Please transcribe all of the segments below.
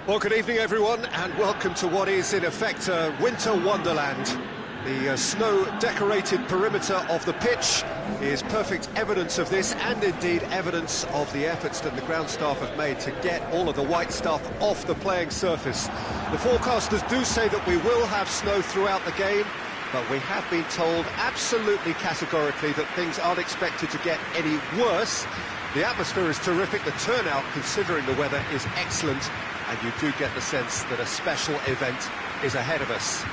Well, good evening, everyone, and welcome to what is, in effect, a winter wonderland. The snow-decorated perimeter of the pitch is perfect evidence of this, and indeed evidence of the efforts that the ground staff have made to get all of the white stuff off the playing surface. The forecasters do say that we will have snow throughout the game, but we have been told absolutely categorically that things aren't expected to get any worse. The atmosphere is terrific, the turnout, considering the weather, is excellent, and you do get the sense that a special event is ahead of us.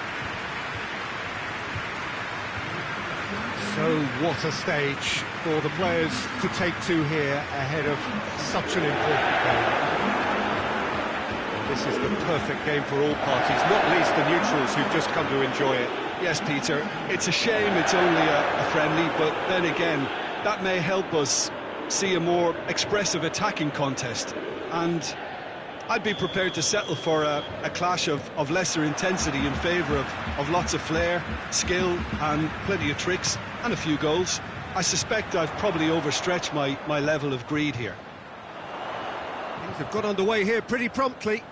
So what a stage for the players to take to here ahead of such an important game. This is the perfect game for all parties, not least the neutrals who've just come to enjoy it. Yes, Peter, it's a shame it's only a friendly, but then again, that may help us see a more expressive attacking contest. And I'd be prepared to settle for a clash of lesser intensity in favour of lots of flair, skill and plenty of tricks and a few goals. I suspect I've probably overstretched my level of greed here. Things have got underway here pretty promptly.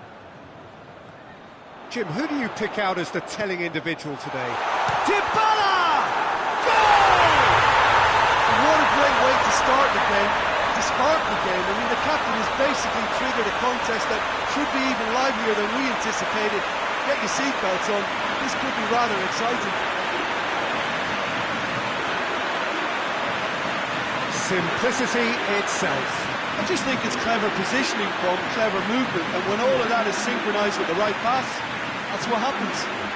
Jim, who do you pick out as the telling individual today? Dybala! Goal! What a great way to start the game, to spark the game. I mean, the captain has basically triggered a contest that should be even livelier than we anticipated. Get your seatbelts on, this could be rather exciting. Simplicity itself. I just think it's clever positioning from clever movement, and when all of that is synchronised with the right pass, that's what happens.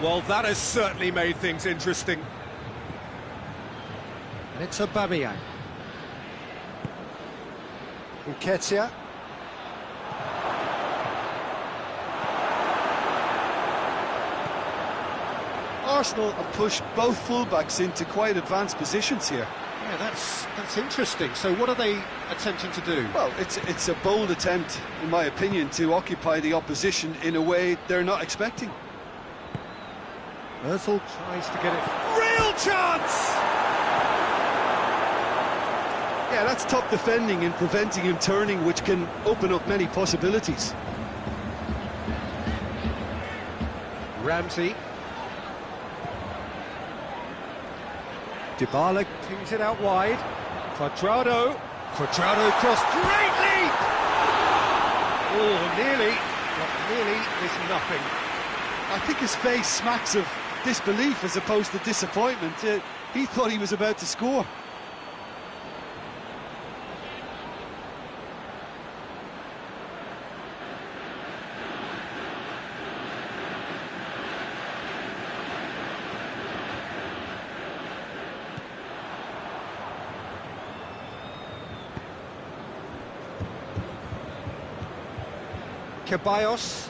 Well, that has certainly made things interesting. And it's Aubameyang. Nketiah. Arsenal have pushed both fullbacks into quite advanced positions here. Yeah, that's interesting. So what are they attempting to do? Well, it's a bold attempt, in my opinion, to occupy the opposition in a way they're not expecting. Ozil tries to get it. Real chance! Yeah, that's top defending and preventing him turning, which can open up many possibilities. Ramsey. Dybala kings it out wide. Cuadrado cross. Great leap! Oh, nearly. But nearly is nothing. I think his face smacks of disbelief as opposed to disappointment. He thought he was about to score. Ceballos.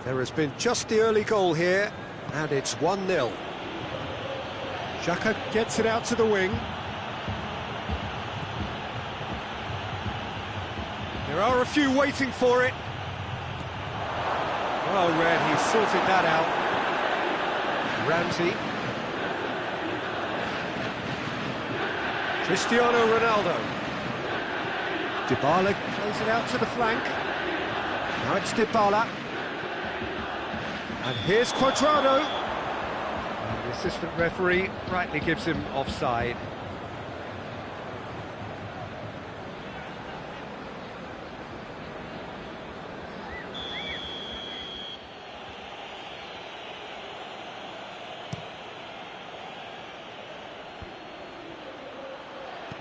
There has been just the early goal here, and it's 1-0. Xhaka gets it out to the wing. There are a few waiting for it. Well read, he sorted that out. Ramsey. Cristiano Ronaldo. Dybala plays it out to the flank. Now it's Dybala. And here's Cuadrado. The assistant referee rightly gives him offside.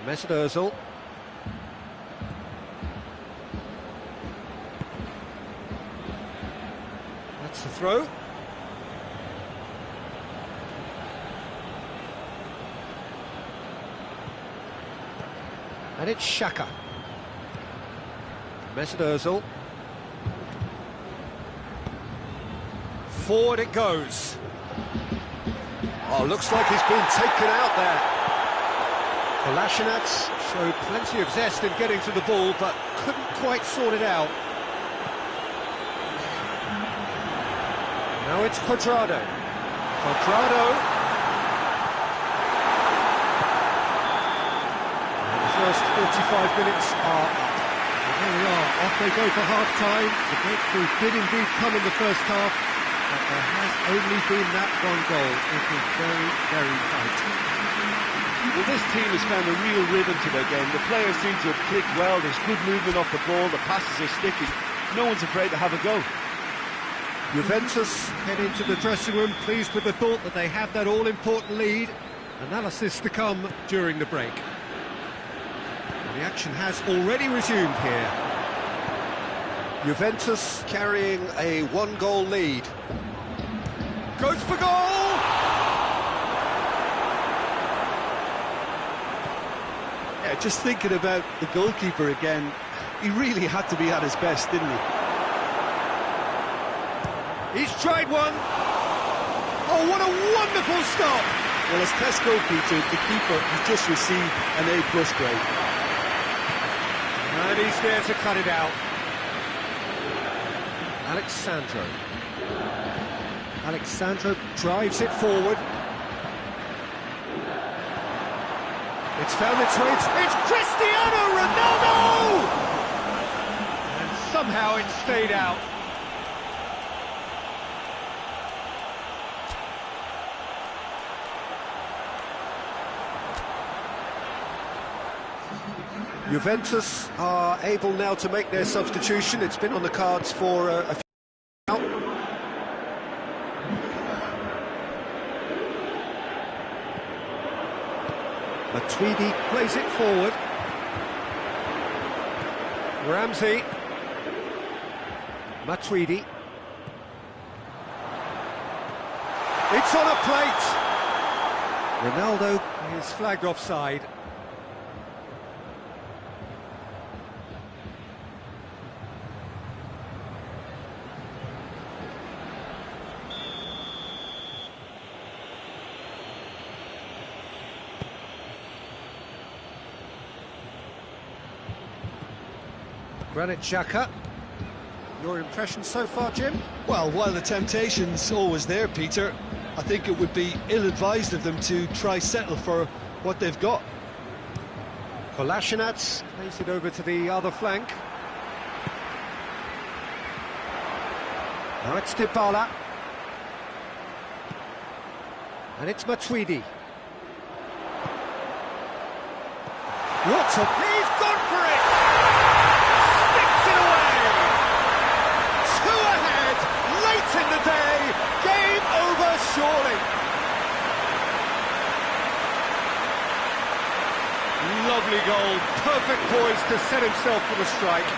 Mesut Ozil. That's the throw. And it's Xhaka. Mesut Ozil. Forward it goes. Oh, looks like he's been taken out there. Kolasinac showed plenty of zest in getting to the ball, but couldn't quite sort it out. Now it's Cuadrado. And the first 45 minutes are up. There we are, off they go for half-time. The breakthrough did indeed come in the first half, but there has only been that one goal. It was very, very tight. Well, this team has found a real rhythm to their game. The players seem to have clicked well. There's good movement off the ball. The passes are sticky. No one's afraid to have a go. Juventus head into the dressing room pleased with the thought that they have that all-important lead. Analysis to come during the break. The action has already resumed here. Juventus carrying a one-goal lead. Goes for goal! Yeah, just thinking about the goalkeeper again, he really had to be at his best, didn't he? He's tried one. Oh, what a wonderful stop! Well, as test goalkeeper, the keeper has just received an A+ grade. And he's there to cut it out. Alexandro drives it forward. It's found its way. It's Cristiano Ronaldo! And somehow it stayed out. Juventus are able now to make their substitution. It's been on the cards for a few now. Matuidi plays it forward. Ramsey. Matuidi. It's on a plate. Ronaldo is flagged offside. Granit Xhaka. Your impression so far, Jim? Well, while the temptation's always there, Peter, I think it would be ill-advised of them to try settle for what they've got. Kolasinac plays it over to the other flank. Now it's Dybala. And it's Matuidi. What a... He's gone for it! Sticks it away! Two ahead, late in the day, game over surely. Lovely goal, perfect poise to set himself for the strike.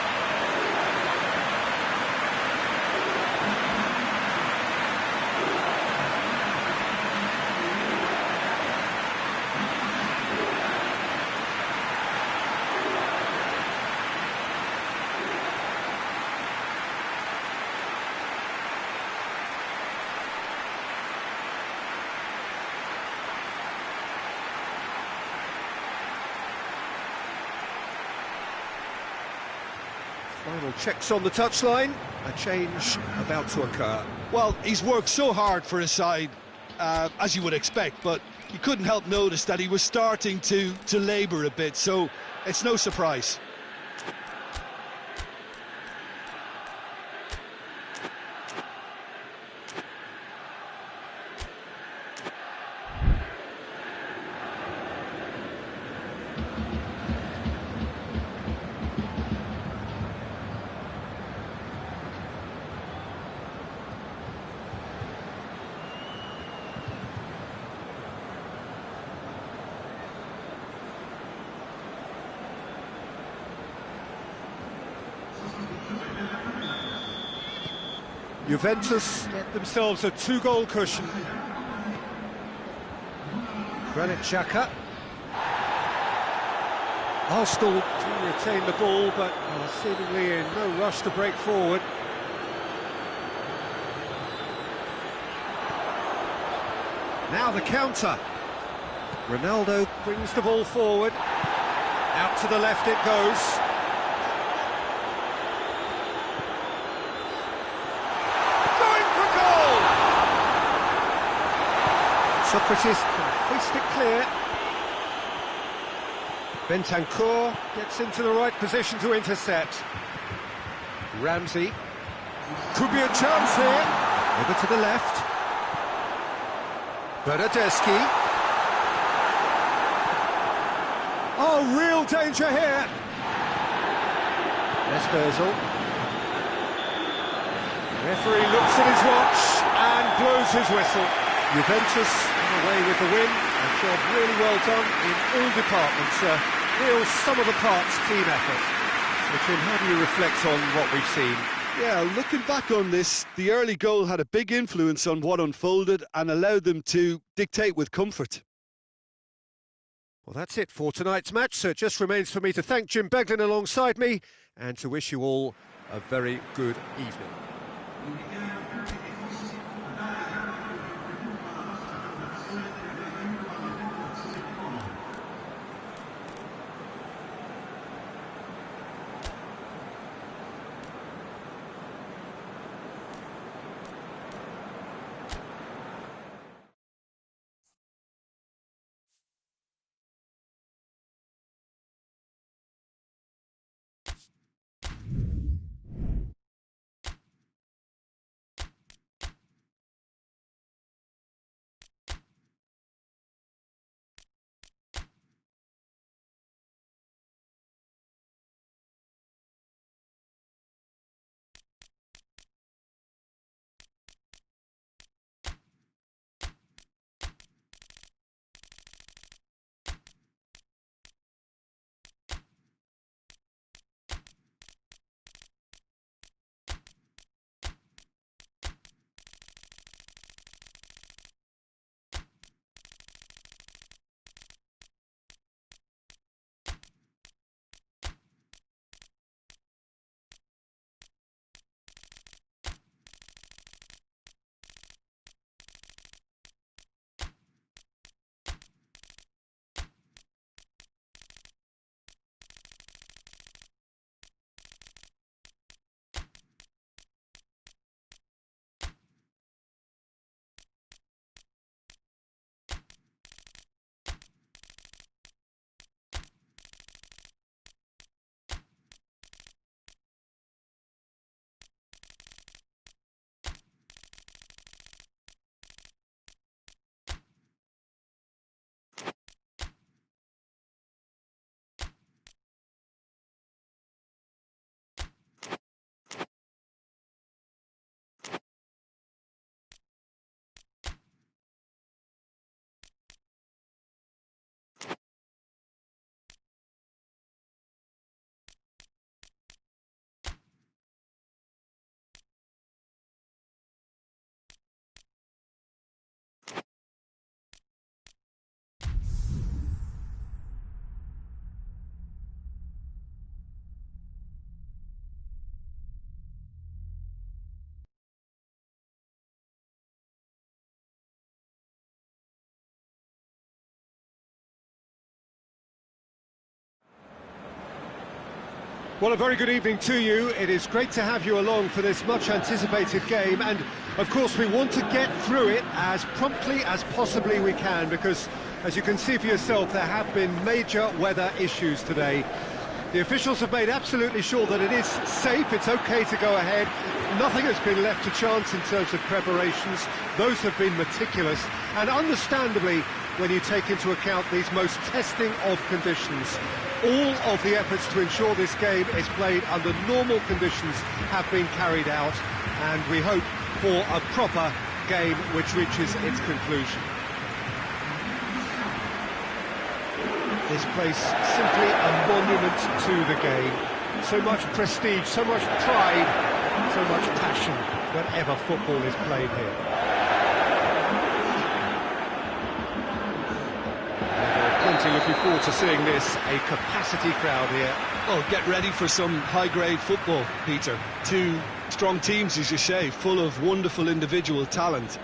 Final checks on the touchline. A change about to occur. Well, he's worked so hard for his side, as you would expect, but you couldn't help notice that he was starting to labour a bit, so it's no surprise. Juventus get themselves a two-goal cushion. Granit Xhaka. Arsenal do retain the ball, but are seemingly in no rush to break forward. Now the counter. Ronaldo brings the ball forward. Out to the left it goes. Going for goal! Socrates can hoist it clear. Bentancur gets into the right position to intercept. Ramsey. Could be a chance here. Over to the left. Bernardeschi. Oh, real danger here. Esberzel. Referee looks at his watch and blows his whistle. Juventus away with the win. A job really well done in all departments. Real sum-of-the-parts team effort. Richard, how do you reflect on what we've seen? Yeah, looking back on this, the early goal had a big influence on what unfolded and allowed them to dictate with comfort. Well, that's it for tonight's match, so it just remains for me to thank Jim Beglin alongside me and to wish you all a very good evening. Well, a very good evening to you. It is great to have you along for this much-anticipated game, and of course we want to get through it as promptly as possibly we can, because, as you can see for yourself, there have been major weather issues today. The officials have made absolutely sure that it is safe, it's okay to go ahead. Nothing has been left to chance in terms of preparations. Those have been meticulous, and understandably, when you take into account these most testing of conditions, all of the efforts to ensure this game is played under normal conditions have been carried out, and we hope for a proper game which reaches its conclusion. This place simply a monument to the game. So much prestige, so much pride, so much passion whenever football is played here. Plenty looking forward to seeing this, a capacity crowd here. Oh, get ready for some high-grade football, Peter. Two strong teams, as you say, full of wonderful individual talent.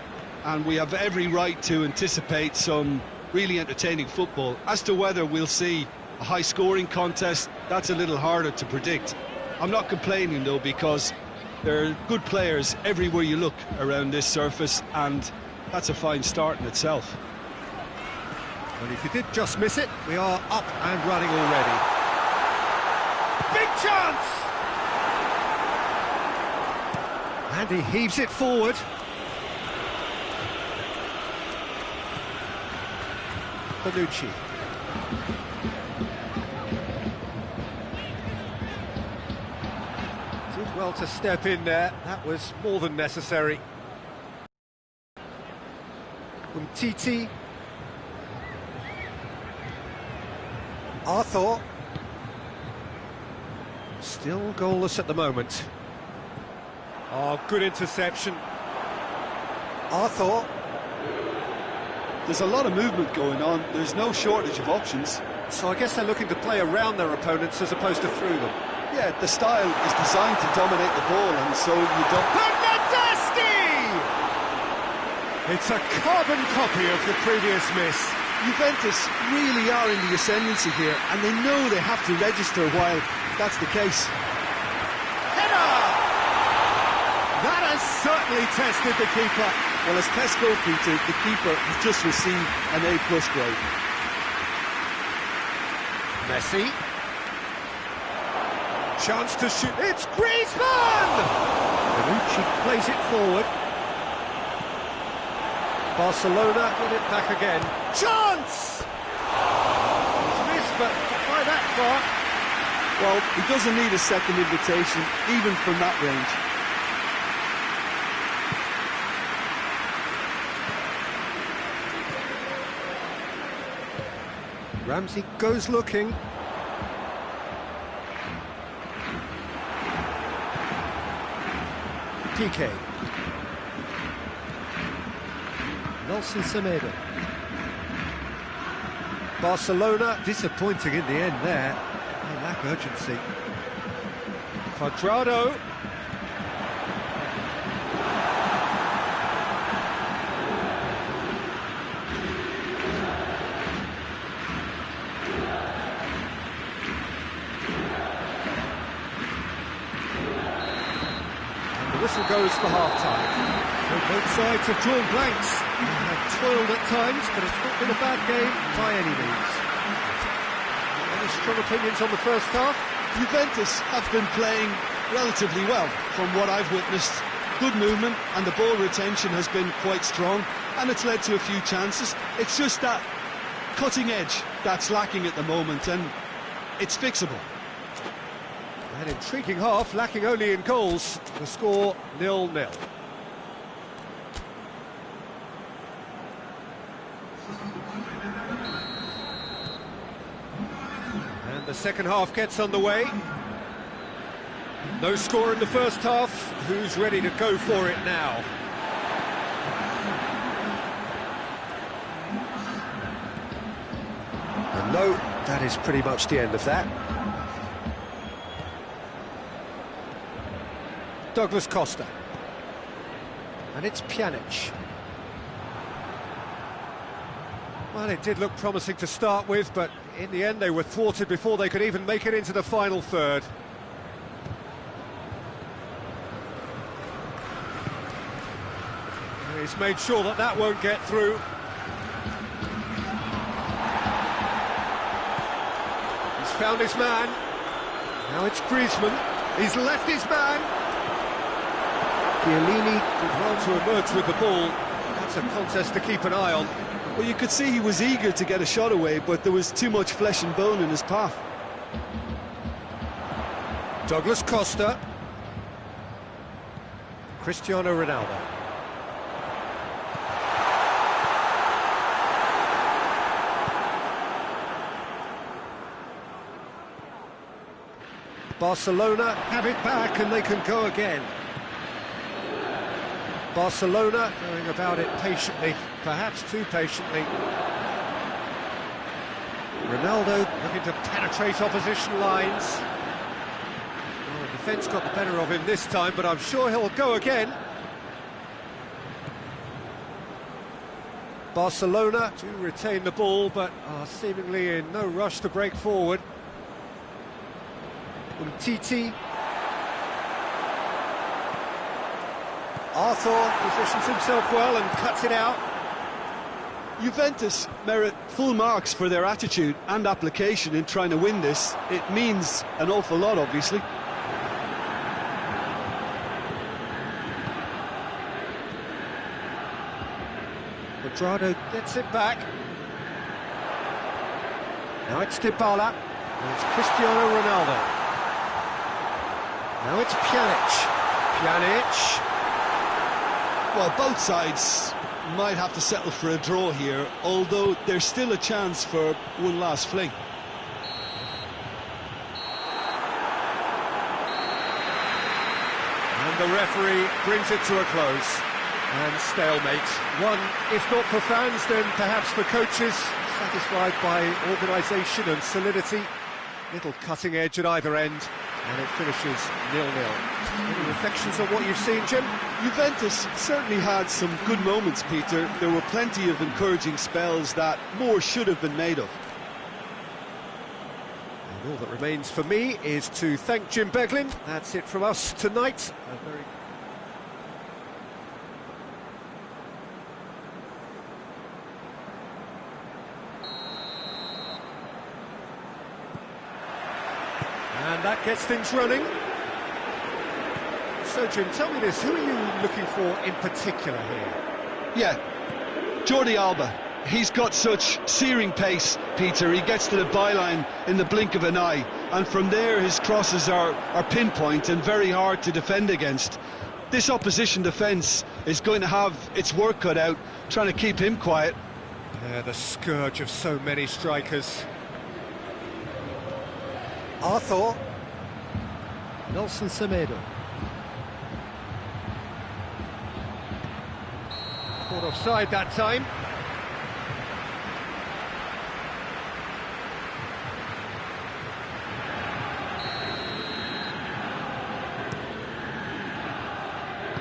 and we have every right to anticipate some really entertaining football. As to whether we'll see a high-scoring contest, that's a little harder to predict. I'm not complaining, though, because there are good players everywhere you look around this surface, and that's a fine start in itself. Well, if you did just miss it, we are up and running already. Big chance! And he heaves it forward. Bonucci. Did well to step in there. That was more than necessary. Umtiti. Arthur. Still goalless at the moment. Oh, good interception. Arthur. There's a lot of movement going on. There's no shortage of options. So I guess they're looking to play around their opponents as opposed to through them. Yeah, the style is designed to dominate the ball, and so you don't... Bernardeschi! It's a carbon copy of the previous miss. Juventus really are in the ascendancy here, and they know they have to register while that's the case. Header! That has certainly tested the keeper. Well, as test goalkeeper, the keeper has just received an A+ grade. Messi. Chance to shoot. It's Griezmann! Bonucci plays it forward. Barcelona get it back again. Chance! It's missed, but by that far. Well, he doesn't need a second invitation, even from that range. Ramsey goes looking. PK. Nelson Semedo. Barcelona disappointing in the end there. They lack urgency. Cuadrado. Whistle goes for half-time. So both sides have drawn blanks. They have toiled at times, but it's not been a bad game by any means. Any strong opinions on the first half? Juventus have been playing relatively well, from what I've witnessed. Good movement, and the ball retention has been quite strong, and it's led to a few chances. It's just that cutting edge that's lacking at the moment, and it's fixable. An intriguing half, lacking only in goals. The score 0-0. And the second half gets underway. No score in the first half. Who's ready to go for it now? And no, that is pretty much the end of that. Douglas Costa. And it's Pjanic. Well, it did look promising to start with, but in the end they were thwarted before they could even make it into the final third. He's made sure that that won't get through. He's found his man. Now it's Griezmann. He's left his man. Chiellini did well to emerge with the ball. That's a contest to keep an eye on. Well, you could see he was eager to get a shot away, but there was too much flesh and bone in his path. Douglas Costa. Cristiano Ronaldo. Barcelona have it back and they can go again. Barcelona going about it patiently, perhaps too patiently. Ronaldo looking to penetrate opposition lines. Well, the defence got the better of him this time, but I'm sure he'll go again. Barcelona do retain the ball, but are seemingly in no rush to break forward. Titi. Arthur positions himself well and cuts it out. Juventus merit full marks for their attitude and application in trying to win this. It means an awful lot, obviously. Quadrado gets it back. Now it's Dybala, and it's Cristiano Ronaldo. Now it's Pjanic. Well, both sides might have to settle for a draw here, although there's still a chance for one last fling. And the referee brings it to a close. And stalemate. One, if not for fans, then perhaps for coaches, satisfied by organisation and solidity. Little cutting edge at either end, and it finishes 0-0. Any reflections on what you've seen, Jim? Juventus certainly had some good moments, Peter. There were plenty of encouraging spells that more should have been made of. And all that remains for me is to thank Jim Beglin. That's it from us tonight. And that gets things running. So, Jim, tell me this, who are you looking for in particular here? Yeah, Jordi Alba. He's got such searing pace, Peter. He gets to the byline in the blink of an eye, and from there his crosses are pinpoint and very hard to defend against. This opposition defence is going to have its work cut out, trying to keep him quiet. Yeah, the scourge of so many strikers. Arthur. Nelson Semedo. Caught offside that time.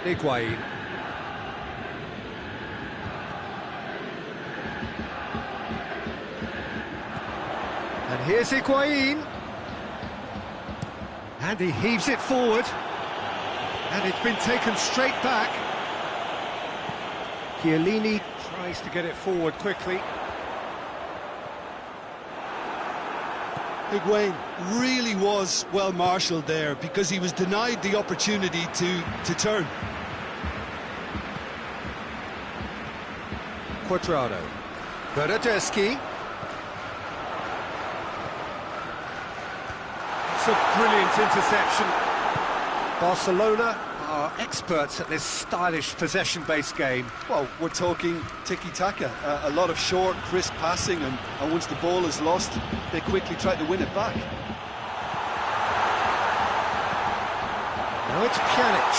Higuain. And here's Higuain. And he heaves it forward. And it's been taken straight back. Chiellini tries to get it forward quickly. Higuain really was well marshalled there because he was denied the opportunity to turn. Quadrado. Bernardeschi. It's a brilliant interception. Barcelona are experts at this stylish possession-based game. Well, we're talking tiki-taka, a lot of short, crisp passing, and once the ball is lost, they quickly try to win it back. Now it's Pjanic.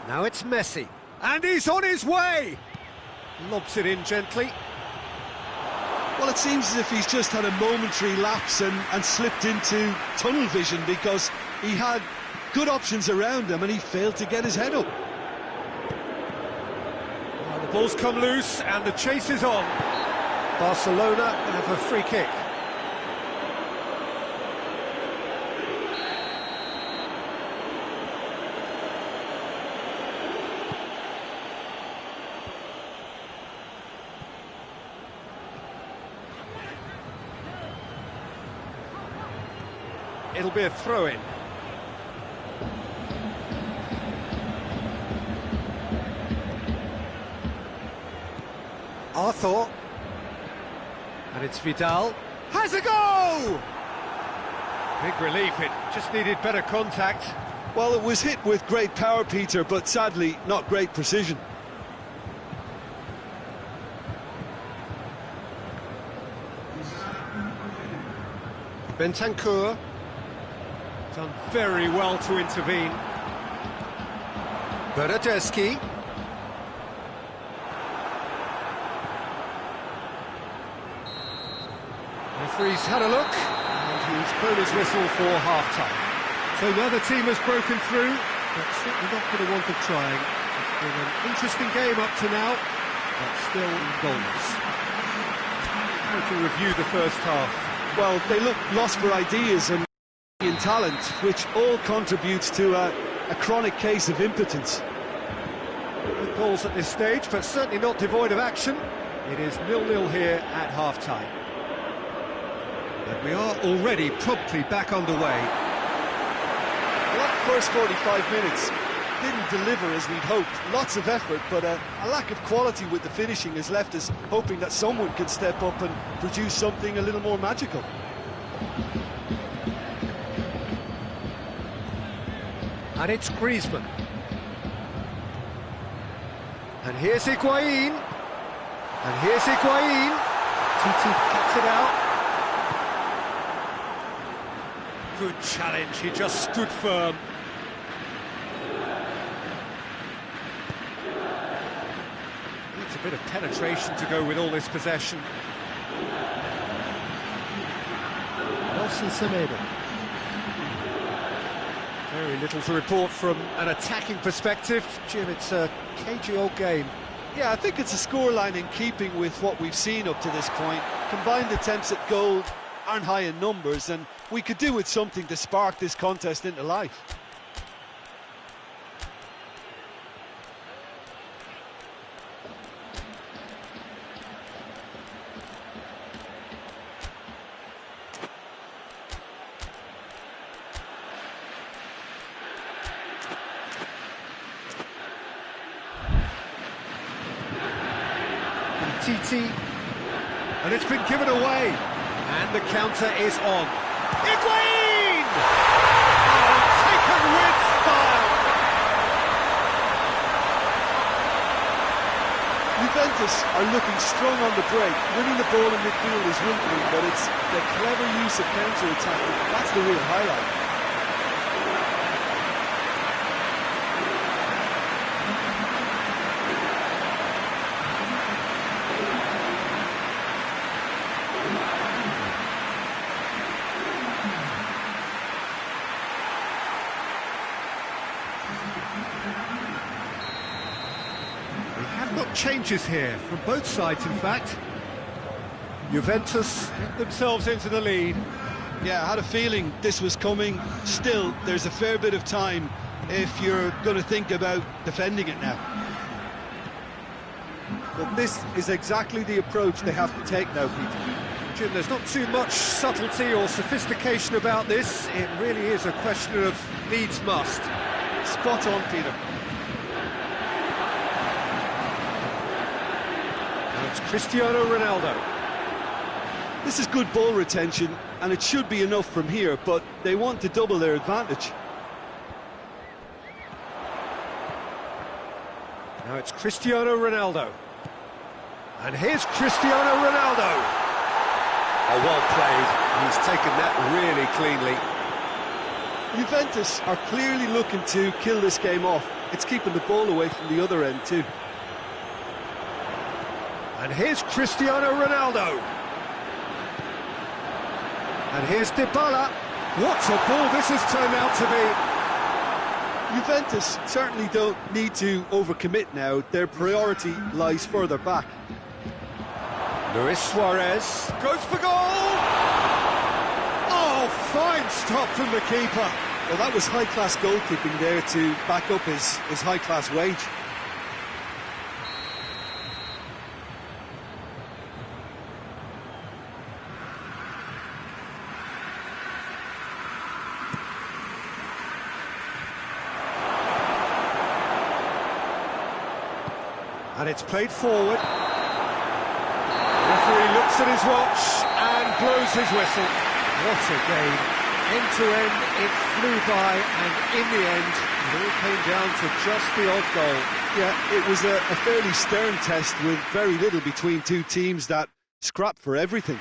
Now it's Messi. And he's on his way! Lobs it in gently. Well, it seems as if he's just had a momentary lapse and slipped into tunnel vision because he had good options around him and he failed to get his head up. Well, the ball's come loose and the chase is on. Barcelona have a free kick. It'll be a throw-in. Arthur. And it's Vidal. Has a go! Big relief, it just needed better contact. Well, it was hit with great power, Peter, but sadly not great precision. Bentancur. Done very well to intervene. Bernardeschi. Referee's had a look, and he's blown his whistle for half-time. So neither team has broken through, but certainly not for the want of trying. been an interesting game up to now, but still goals. How to review the first half? Well, they look lost for ideas and in talent, which all contributes to a chronic case of impotence. Good goals at this stage, but certainly not devoid of action. It is 0-0 here at half-time. And we are already promptly back underway. Well, that first 45 minutes didn't deliver as we'd hoped. Lots of effort, but a lack of quality with the finishing has left us hoping that someone can step up and produce something a little more magical. And it's Griezmann. And here's Higuain. And here's Higuain. Titi cuts it out. Good challenge, he just stood firm. Needs a bit of penetration to go with all this possession. Nelson Semedo. Very little to report from an attacking perspective. Jim, it's a cagey old game. Yeah, I think it's a scoreline in keeping with what we've seen up to this point. Combined attempts at goal aren't high in numbers, and we could do with something to spark this contest into life. Titi, and it's been given away, and the counter is on. Higuain! Oh, taken with style! Juventus are looking strong on the break. Winning the ball in midfield is one thing, but it's the clever use of counter-attack. That's the real highlight. Changes here from both sides, in fact. Juventus get themselves into the lead. Yeah, I had a feeling this was coming. Still, there's a fair bit of time if you're going to think about defending it now. But this is exactly the approach they have to take now, Peter. Jim, there's not too much subtlety or sophistication about this. It really is a question of needs must. Spot on, Peter. It's Cristiano Ronaldo. This is good ball retention, and it should be enough from here, but they want to double their advantage. Now it's Cristiano Ronaldo. And here's Cristiano Ronaldo. Oh, well played. He's taken that really cleanly. Juventus are clearly looking to kill this game off. It's keeping the ball away from the other end too. And here's Cristiano Ronaldo. And here's Dybala. What a ball this has turned out to be. Juventus certainly don't need to overcommit now. Their priority lies further back. Luis Suarez goes for goal. Oh, fine stop from the keeper. Well, that was high-class goalkeeping there to back up his high-class wage. And it's played forward. The referee looks at his watch and blows his whistle. What a game. End to end, it flew by, and in the end, it all came down to just the odd goal. Yeah, it was a fairly stern test with very little between two teams that scrapped for everything.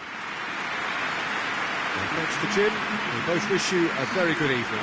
Well, thanks to Jim. We both wish you a very good evening.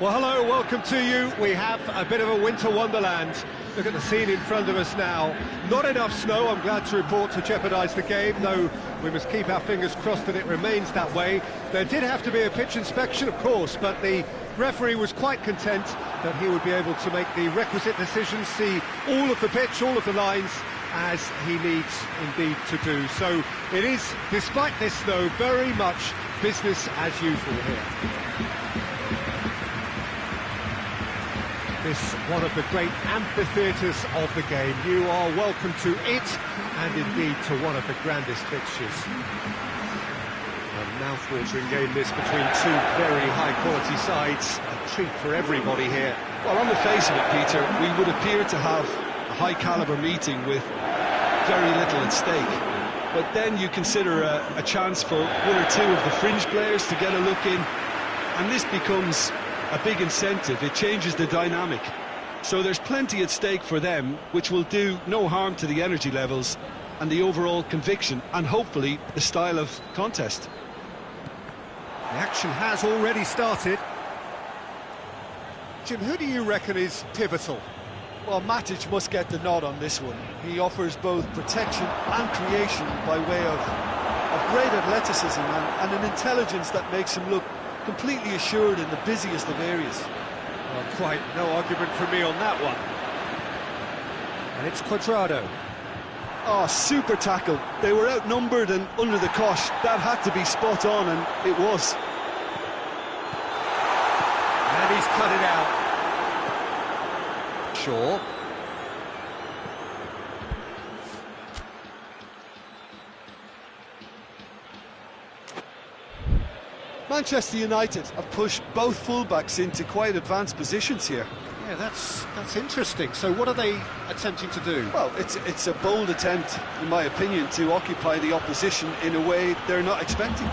Well, hello, welcome to you. We have a bit of a winter wonderland. Look at the scene in front of us now. Not enough snow, I'm glad to report, to jeopardise the game, though we must keep our fingers crossed that it remains that way. There did have to be a pitch inspection, of course, but the referee was quite content that he would be able to make the requisite decisions, see all of the pitch, all of the lines, as he needs indeed to do. So it is, despite this snow, very much business as usual here. This one of the great amphitheatres of the game. You are welcome to it, and indeed to one of the grandest fixtures. A mouth-watering game this between two very high-quality sides. A treat for everybody here. Well, on the face of it, Peter, we would appear to have a high-calibre meeting with very little at stake. But then you consider a chance for one or two of the fringe players to get a look in, and this becomes a big incentive. It changes the dynamic. So there's plenty at stake for them, which will do no harm to the energy levels and the overall conviction, and hopefully the style of contest. The action has already started. Jim, who do you reckon is pivotal? Well, Matic must get the nod on this one. He offers both protection and creation by way of great athleticism and an intelligence that makes him look completely assured in the busiest of areas. Well, quite no argument from me on that one. And it's Cuadrado. Oh, super tackle. They were outnumbered and under the cosh. That had to be spot on, and it was. And he's cut it out. Shaw. Manchester United have pushed both fullbacks into quite advanced positions here. Yeah, that's interesting. So what are they attempting to do? Well, it's a bold attempt, in my opinion, to occupy the opposition in a way they're not expecting.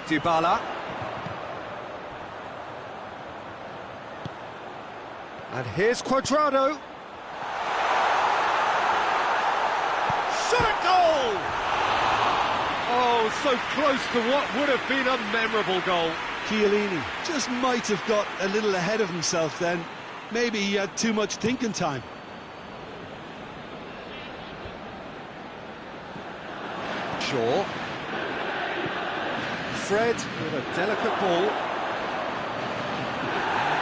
Dybala. And here's Cuadrado. Shot a goal! Oh, so close to what would have been a memorable goal. Chiellini just might have got a little ahead of himself then. Maybe he had too much thinking time. Shaw. Fred with a delicate ball.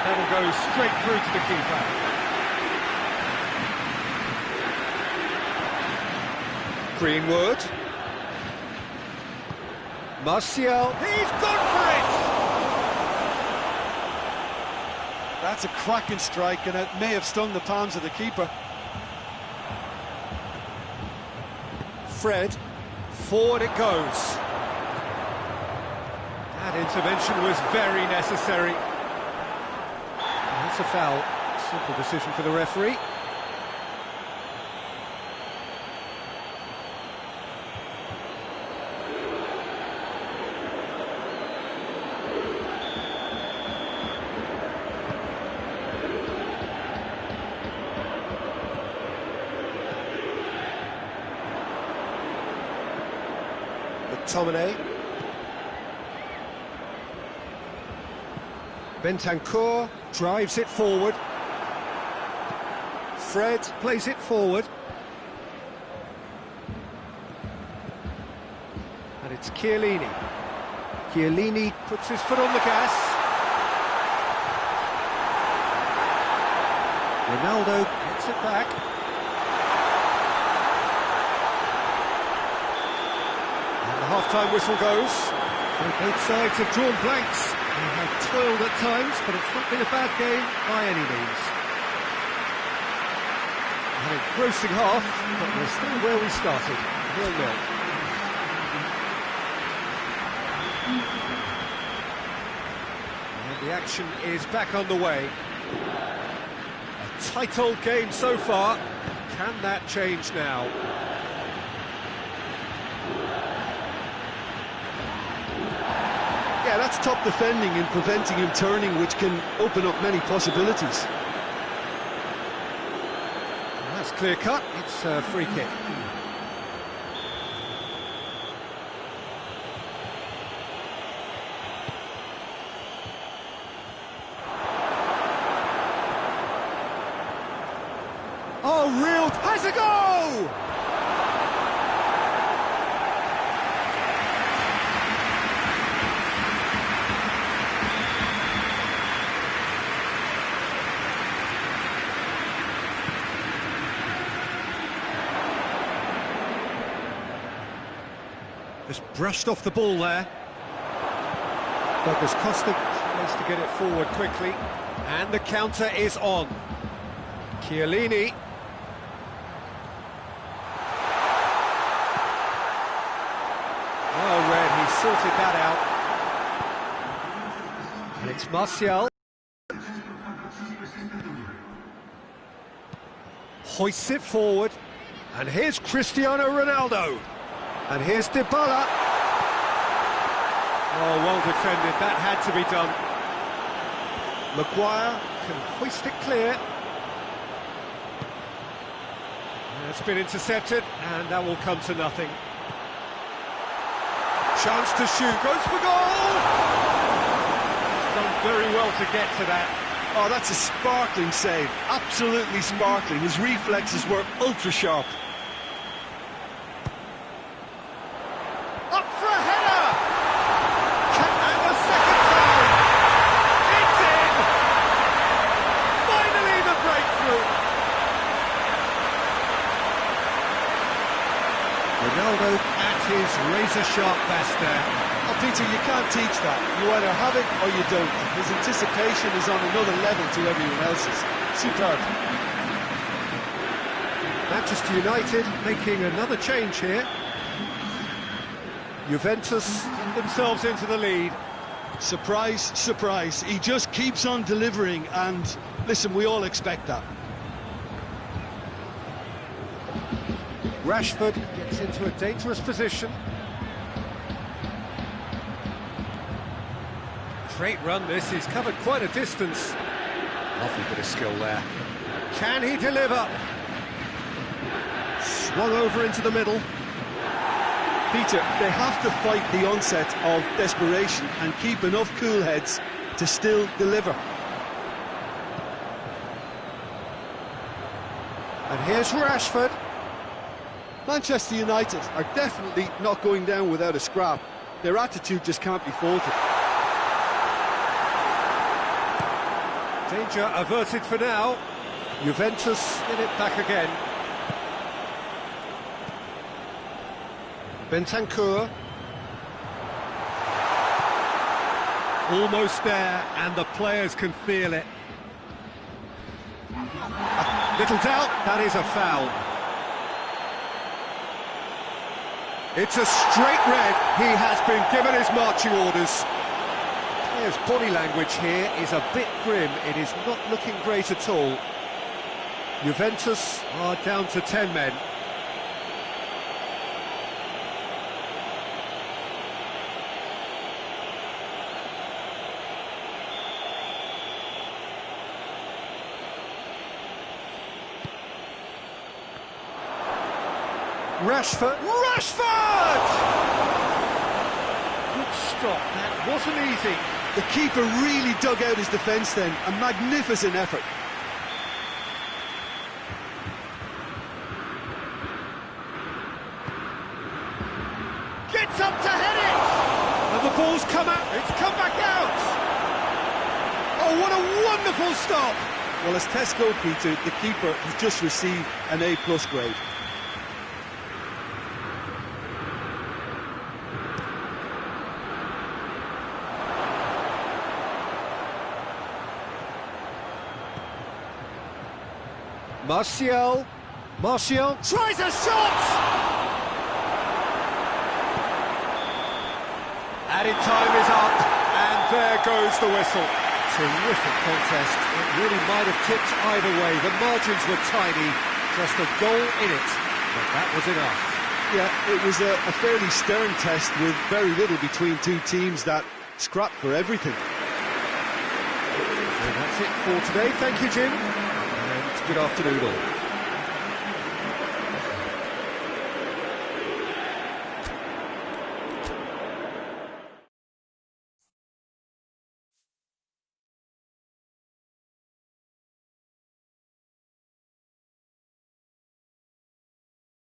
That'll go straight through to the keeper. Greenwood. Martial. He's gone for it! That's a cracking strike, and it may have stung the palms of the keeper. Fred. Forward it goes. That intervention was very necessary. That's a foul. Simple decision for the referee. McTominay. Bentancur drives it forward. Fred plays it forward. And it's Chiellini. Chiellini puts his foot on the gas. Ronaldo gets it back. And the half-time whistle goes. So both sides have drawn blanks. They have toiled at times, but it's not been a bad game by any means. An engrossing half, but we're still where we started, 0-0. And the action is back underway. A tight old game so far. Can that change now? Yeah, that's top defending and preventing him turning, which can open up many possibilities. That's clear cut. It's a free kick. There's a goal! Just brushed off the ball there. Douglas Costa tries to get it forward quickly. And the counter is on. Chiellini. Well read, he sorted that out. And it's Martial. Hoists it forward. And here's Cristiano Ronaldo. And here's Dybala. Oh, well defended, that had to be done. Maguire can hoist it clear. It's been intercepted, and that will come to nothing. Chance to shoot, goes for goal! He's done very well to get to that. Oh, that's a sparkling save, absolutely sparkling. His reflexes were ultra sharp. Up for a header! And the second time! It's in! Finally the breakthrough! Ronaldo at his razor-sharp best there. Oh, Peter, you can't teach that. You either have it or you don't. His anticipation is on another level to everyone else's. Superb. Manchester United making another change here. Juventus themselves into the lead. Surprise, surprise. He just keeps on delivering, and listen, we all expect that. Rashford gets into a dangerous position. Great run this, he's covered quite a distance. Lovely bit of skill there. Can he deliver? Swung over into the middle. Peter, they have to fight the onset of desperation and keep enough cool heads to still deliver. And here's Rashford. Manchester United are definitely not going down without a scrap. Their attitude just can't be faulted. Danger averted for now. Juventus get it back again. Bentancur. Almost there, and the players can feel it. Little doubt, that is a foul. It's a straight red. He has been given his marching orders. Players' body language here is a bit grim. It is not looking great at all. Juventus are down to 10 men. Rashford! Rashford! Good stop, that wasn't easy. The keeper really dug out his defence then, a magnificent effort. Gets up to head it! And the ball's come out, it's come back out! Oh, what a wonderful stop! Well, as Tesco, Peter, the keeper has just received an A+ grade. Martial tries a shot! Added time is up, and there goes the whistle. Terrific contest. It really might have tipped either way. The margins were tiny, just a goal in it, but that was enough. Yeah, it was a fairly stern test with very little between two teams that scrapped for everything. So that's it for today. Thank you, Jim, and good afternoon all.